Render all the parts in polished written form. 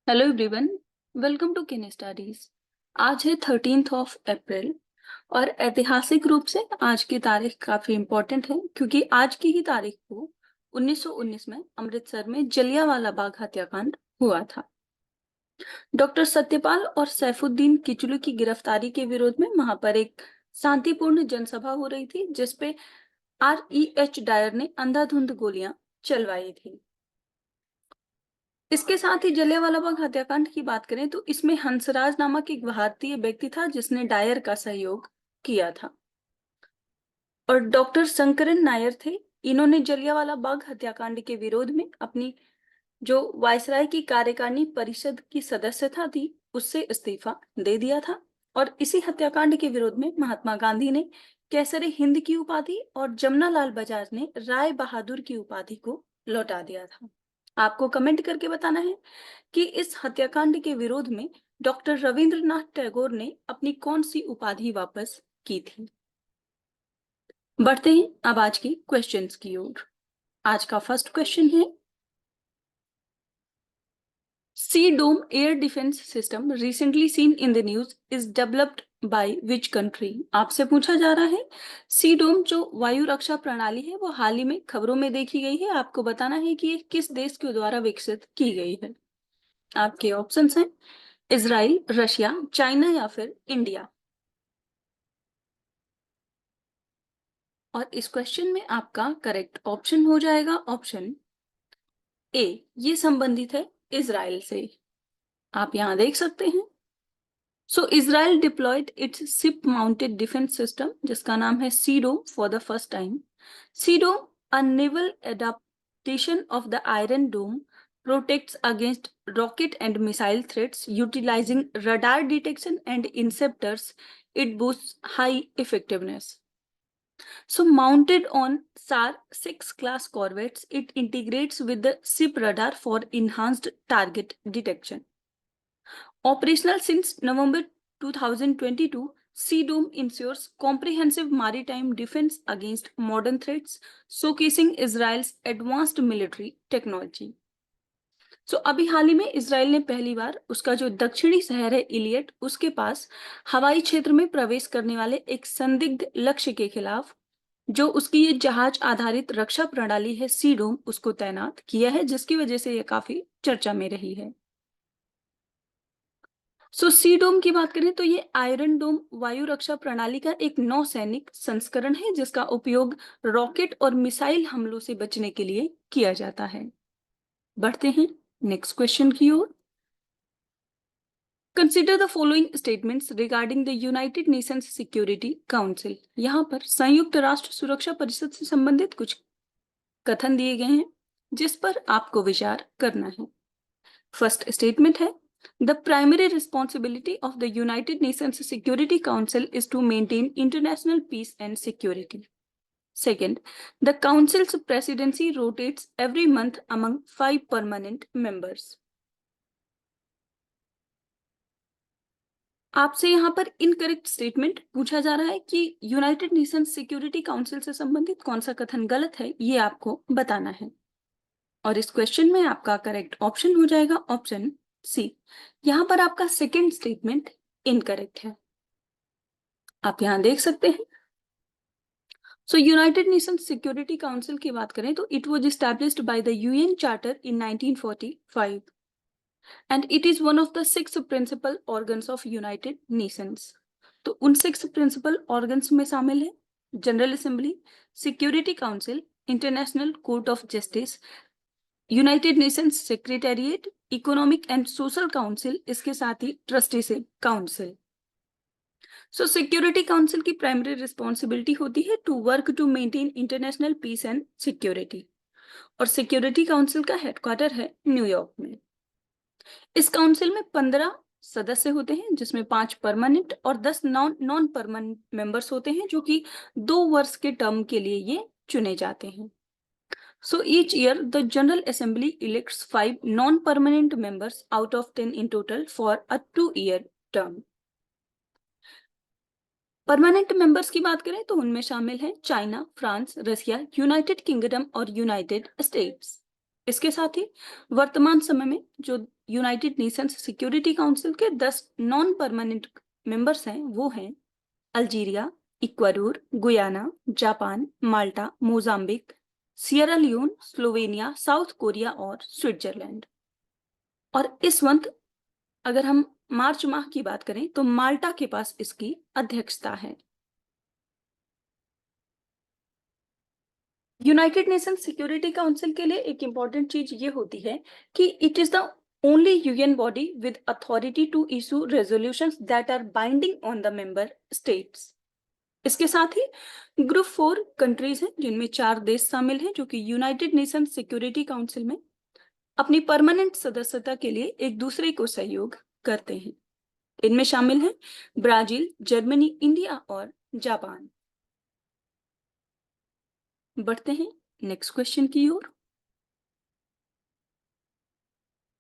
Hello everyone, welcome to किन studies. आज है 13 अप्रैल और ऐतिहासिक रूप से आज की तारीख काफी इम्पोर्टेंट है क्योंकि आज की ही तारीख को 1919 में अमृतसर में जलियांवाला बाग हत्याकांड हुआ था। डॉक्टर सत्यपाल और सैफुद्दीन किचलू की गिरफ्तारी के विरोध में वहां पर एक शांतिपूर्ण जनसभा हो रही थी जिसपे REH डायर ने अंधाधुंध गोलियां चलवाई थी। इसके साथ ही जलियांवाला बाग हत्याकांड की बात करें तो इसमें हंसराज नामक एक भारतीय व्यक्ति था जिसने डायर का सहयोग किया था और डॉक्टर शंकरन नायर थे। इन्होंने जलियांवाला बाग हत्याकांड के विरोध में अपनी जो वायसराय की कार्यकारिणी परिषद की सदस्यता थी उससे इस्तीफा दे दिया था और इसी हत्याकांड के विरोध में महात्मा गांधी ने केसरे हिंद की उपाधि और जमनालाल बजाज ने राय बहादुर की उपाधि को लौटा दिया था। आपको कमेंट करके बताना है कि इस हत्याकांड के विरोध में डॉक्टर रविंद्रनाथ टैगोर ने अपनी कौन सी उपाधि वापस की थी। बढ़ते हैं अब आज की क्वेश्चंस की ओर। आज का फर्स्ट क्वेश्चन है, C Dome air defence system recently seen in the news is developed by which country. आपसे पूछा जा रहा है सी डोम जो वायु रक्षा प्रणाली है वो हाल ही में खबरों में देखी गई है। आपको बताना है कि ये किस देश के द्वारा विकसित की गई है। आपके ऑप्शंस हैं इजराइल, रशिया, चाइना या फिर इंडिया। और इस क्वेश्चन में आपका करेक्ट ऑप्शन हो जाएगा ऑप्शन ए, ये संबंधित है इजराइल से। आप यहां देख सकते हैं। So Israel deployed its ship mounted defence system जिसका नाम है C Dome for the first time. C Dome, a naval adaptation of the Iron Dome, protects against rocket and missile threats utilizing radar detection and interceptors. It boosts high effectiveness. So mounted on SAR 6 class corvettes, it integrates with the ship radar for enhanced target detection. Operational since November 2022, Sea-Dome ensures comprehensive maritime defense against modern threats, showcasing Israel's advanced military technology. अभी हाल ही में Israel ने पहली बार उसका जो दक्षिणी शहर है Elliot उसके पास हवाई क्षेत्र में प्रवेश करने वाले एक संदिग्ध लक्ष्य के खिलाफ जो उसकी ये जहाज आधारित रक्षा प्रणाली है सीडोम उसको तैनात किया है जिसकी वजह से ये काफी चर्चा में रही है। सीडोम की बात करें तो ये आयरन डोम वायु रक्षा प्रणाली का एक नौसैनिक संस्करण है जिसका उपयोग रॉकेट और मिसाइल हमलों से बचने के लिए किया जाता है। बढ़ते हैं नेक्स्ट क्वेश्चन की ओर। Consider the following statements regarding the United Nations security Council. यहाँ पर संयुक्त राष्ट्र सुरक्षा परिषद से संबंधित कुछ कथन दिए गए हैं जिस पर आपको विचार करना है। फर्स्ट स्टेटमेंट है, the primary responsibility of the United Nations security council is to maintain international peace and security. Second, the council's presidency rotates every month among 5 permanent members. आपसे यहाँ पर इनकरेक्ट स्टेटमेंट पूछा जा रहा है कि यूनाइटेड नेशंस सिक्योरिटी काउंसिल से संबंधित कौन सा कथन गलत है ये आपको बताना है और इस क्वेश्चन में आपका करेक्ट ऑप्शन हो जाएगा ऑप्शन सी। यहाँ पर आपका सेकेंड स्टेटमेंट इनकरेक्ट है। आप यहाँ देख सकते हैं। यूनाइटेड नेशंस सिक्योरिटी काउंसिल की बात करें तो it was established by the UN charter in 1945 and it is one of the 6 principal organs of United Nations. तो उन 6 प्रिंसिपल ऑर्गन्स में शामिल है general assembly, security council, international court of justice, United Nations secretariat, economic and social council, इसके साथ ही trusteeship council. Security council की primary responsibility होती है to work to maintain international peace and security और सिक्योरिटी काउंसिल का headquarter है New York में। इस काउंसिल में 15 सदस्य होते हैं जिसमें 5 परमानेंट और 10 नॉन परमानेंट मेंबर्स होते हैं जो कि 2 वर्ष के टर्म के लिए ये चुने जाते हैं। Each year the General Assembly elects 5 non-permanent members out of 10 in total for a 2-year term. Permanent members की बात करें तो उनमें शामिल हैं China, France, Russia, United kingdom और यूनाइटेड स्टेट्स। इसके साथ ही वर्तमान समय में जो यूनाइटेड नेशंस सिक्योरिटी काउंसिल के 10 नॉन परमानेंट मेंबर्स हैं वो हैं Algeria, Ecuador, Guyana, Japan, Malta, Mozambique, Sierra Leone, Slovenia, South Korea और स्विट्जरलैंड। और इस वक्त अगर हम मार्च माह की बात करें तो माल्टा के पास इसकी अध्यक्षता है। यूनाइटेड नेशन सिक्योरिटी काउंसिल के लिए एक इंपॉर्टेंट चीज ये होती है कि it is the only UN body with authority to issue resolutions that are binding on the member states. इसके साथ ही ग्रुप 4 कंट्रीज हैं जिनमें 4 देश शामिल हैं जो कि यूनाइटेड नेशन सिक्योरिटी काउंसिल में अपनी परमानेंट सदस्यता के लिए एक दूसरे को सहयोग करते हैं। इनमें शामिल हैं ब्राजील, जर्मनी, इंडिया और जापान। बढ़ते हैं नेक्स्ट क्वेश्चन की ओर।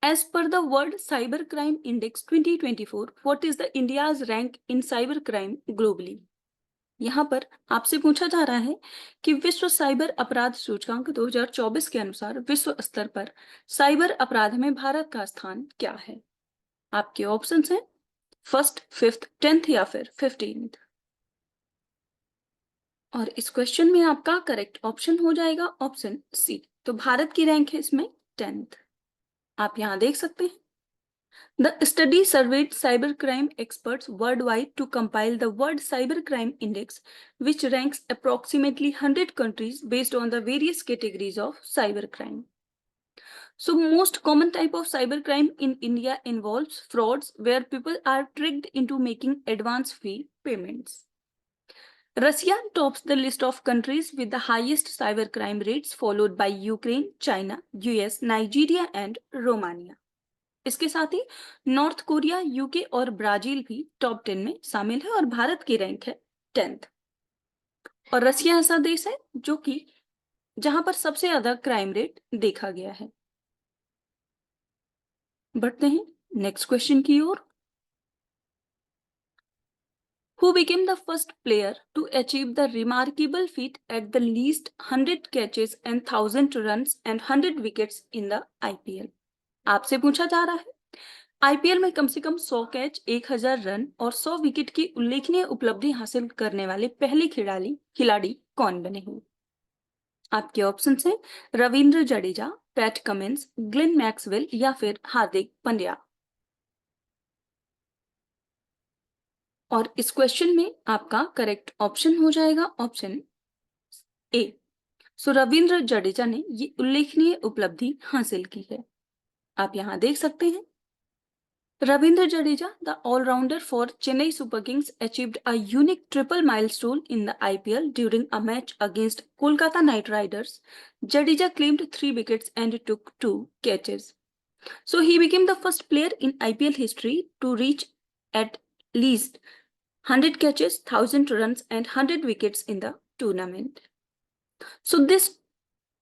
As per the World Cyber Crime Index 2024, what is the India's rank in cyber crime globally? यहाँ पर आपसे पूछा जा रहा है कि विश्व साइबर अपराध सूचकांक 2024 के अनुसार विश्व स्तर पर साइबर अपराध में भारत का स्थान क्या है? आपके ऑप्शंस हैं फर्स्ट, फिफ्थ, 10th या फिर 15th। और इस क्वेश्चन में आपका करेक्ट ऑप्शन हो जाएगा ऑप्शन सी। तो भारत की रैंक है इसमें 10th। आप यहाँ देख सकते हैं The study surveyed cybercrime experts worldwide to compile the World Cybercrime Index, which ranks approximately 100 countries based on the various categories of cybercrime. So, most common type of cybercrime in India involves frauds where people are tricked into making advance fee payments. Russia tops the list of countries with the highest cybercrime rates, followed by Ukraine, China, US, Nigeria, and Romania. इसके साथ ही north Korea, UK और Brazil भी top 10 में शामिल है और भारत की rank है 10th। और रसिया ऐसा देश है जो कि जहां पर सबसे ज्यादा क्राइम रेट देखा गया है। बढ़ते हैं नेक्स्ट क्वेश्चन की ओर। Who became the first player to achieve the remarkable feat at the least 100 catches and 1000 runs and 100 wickets in the IPL? आपसे पूछा जा रहा है आईपीएल में कम से कम 100 कैच, 1000 रन और 100 विकेट की उल्लेखनीय उपलब्धि हासिल करने वाले पहले खिलाड़ी कौन बने हैं? आपके ऑप्शंस हैं Ravindra Jadeja, PAT Cummins, Glenn Maxwell या फिर हार्दिक पांड्या। और इस क्वेश्चन में आपका करेक्ट ऑप्शन हो जाएगा ऑप्शन ए। सो रविंद्र जडेजा ने ये उल्लेखनीय उपलब्धि हासिल की है। आप यहां देख सकते हैं Ravindra Jadeja, the all-rounder for Chennai Super Kings, achieved a unique triple milestone in the IPL during a match against Kolkata Knight Riders. Jadeja claimed 3 wickets and took 2 catches. So he became the first player in IPL history to reach at least 100 catches, 1000 runs and 100 wickets in the tournament. So this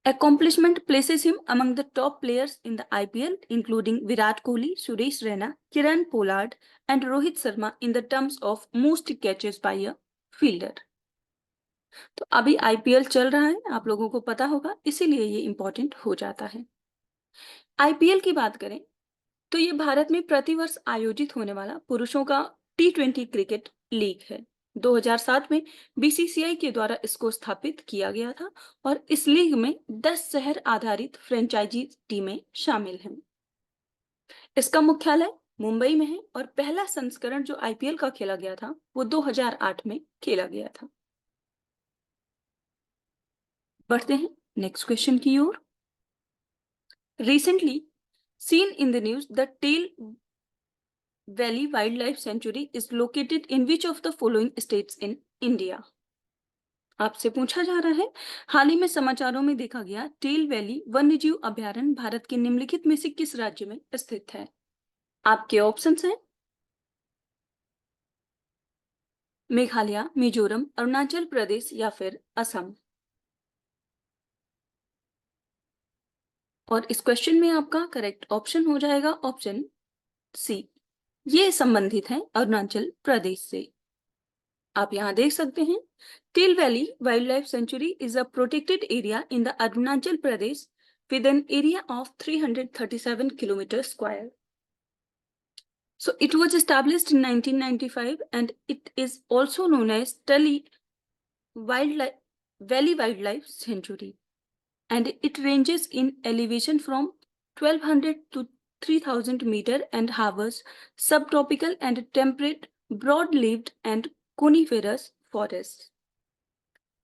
accomplishment places him among the top players in the IPL, including Virat Kohli, Suresh Raina, Kiran Pollard, and Rohit Sharma in the terms of most catches by a fielder. तो अभी IPL चल रहा है, आप लोगों को पता होगा, इसीलिए ये इंपॉर्टेंट हो जाता है। आईपीएल की बात करें तो ये भारत में प्रतिवर्ष आयोजित होने वाला पुरुषों का T20 क्रिकेट लीग है। 2007 में बीसीसीआई के द्वारा इसको स्थापित किया गया था और इस लीग में 10 शहर आधारित फ्रेंचाइजी टीमें शामिल हैं। इसका मुख्यालय मुंबई में है और पहला संस्करण जो आईपीएल का खेला गया था वो 2008 में खेला गया था। बढ़ते हैं नेक्स्ट क्वेश्चन की ओर। Recently seen in the news, the Tail Valley Wildlife Sanctuary is located in which of the following states in India? आपसे पूछा जा रहा है हाल ही में समाचारों में देखा गया टेल वैली वन्यजीव अभयारण्य भारत के निम्नलिखित में से किस राज्य में स्थित है? आपके ऑप्शंस हैं मेघालय, मिजोरम, अरुणाचल प्रदेश या फिर असम। और इस क्वेश्चन में आपका करेक्ट ऑप्शन हो जाएगा ऑप्शन सी। ये संबंधित है अरुणाचल प्रदेश से। आप यहाँ देख सकते हैं till valley wild life sanctuary is a protected area in the Arunachal Pradesh with an area of 337 kilometers square. So it was established in 1995 and it is also known as Tully Valley Wildlife Sanctuary. And it ranges in elevation from 1200 to 3000 meter and harbors subtropical and temperate broad-leaved and coniferous forests.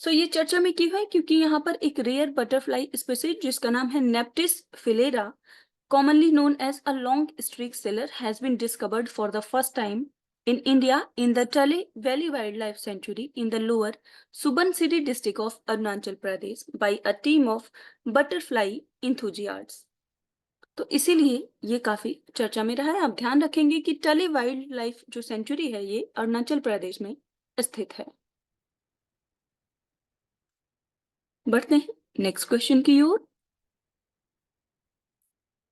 So ये चर्चा में क्यों है? क्योंकि यहाँ पर एक rare butterfly species जिसका नाम है नेप्टिस फिलेरा, commonly known as a long streak sailor, has been discovered for the first time in India in the Tully Valley Wildlife Sanctuary in the lower Subansiri district of Arunachal Pradesh by a team of butterfly enthusiasts. तो इसीलिए ये काफी चर्चा में रहा है। आप ध्यान रखेंगे कि टली वाइल्ड लाइफ जो सेंचुरी है ये अरुणाचल प्रदेश में स्थित है। बढ़ते हैं नेक्स्ट क्वेश्चन की ओर।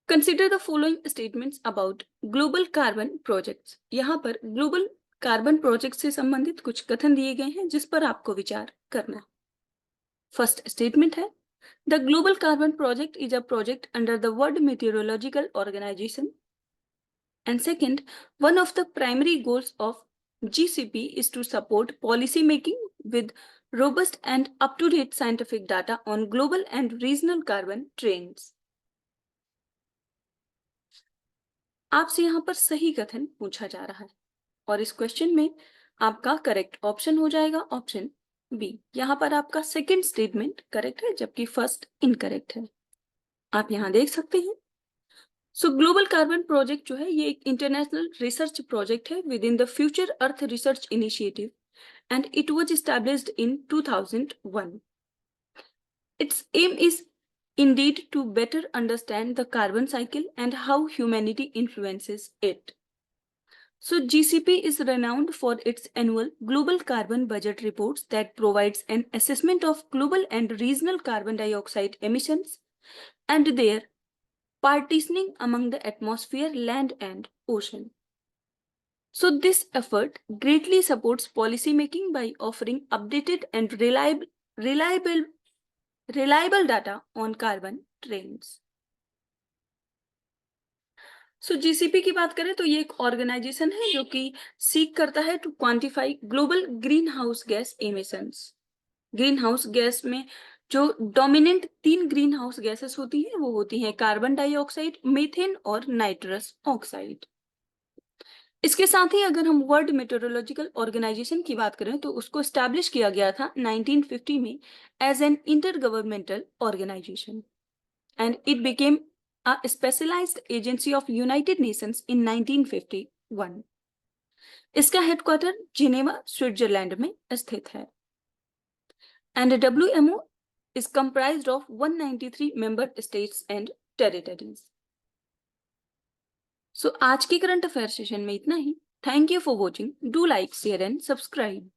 Consider the following statements about global carbon projects. यहाँ पर ग्लोबल कार्बन प्रोजेक्ट से संबंधित कुछ कथन दिए गए हैं जिस पर आपको विचार करना। फर्स्ट स्टेटमेंट है, the global carbon project is a project under the world meteorological organisation. And second, one of the primary goals of GCP is to support policy making with robust and up-to-date scientific data on global and regional carbon trends. आपसे यहाँ पर सही कथन पूछा जा रहा है और इस क्वेश्चन में आपका करेक्ट ऑप्शन हो जाएगा ऑप्शन बी। यहाँ पर आपका सेकंड स्टेटमेंट करेक्ट है जबकि फर्स्ट इनकरेक्ट है। आप यहाँ देख सकते हैं। सो ग्लोबल कार्बन प्रोजेक्ट जो है ये एक इंटरनेशनल रिसर्च प्रोजेक्ट है with in the future earth research initiative and it was established in 2001. Its aim is indeed to better understand the carbon cycle and how humanity influences it. So GCP is renowned for its annual global carbon budget reports that provides an assessment of global and regional carbon dioxide emissions and their partitioning among the atmosphere, land and ocean. So this effort greatly supports policy making by offering updated and reliable data on carbon trends. So GCP की बात करें तो ये एक organisation है जो कि seek करता है to quantify global green house gas emissions. Green house gas में जो डोमिनेंट 3 ग्रीन हाउस गैसेस होती हैं वो होती हैं कार्बन डाइऑक्साइड, मीथेन और नाइट्रस ऑक्साइड। इसके साथ ही अगर हम वर्ल्ड मेट्रोलॉजिकल ऑर्गेनाइजेशन की बात करें तो उसको एस्टैब्लिश किया गया था 1950 में as an inter governmental organisation and it became a specialised agency of United Nations in 1951। इसका हेडक्वार्टर जिनेवा स्विट्जरलैंड में स्थित है and WMO is comprised of 193 member states and territories. So आज की करंट अफेयर सेशन में इतना ही। Thank you for watching. Do like, share and subscribe.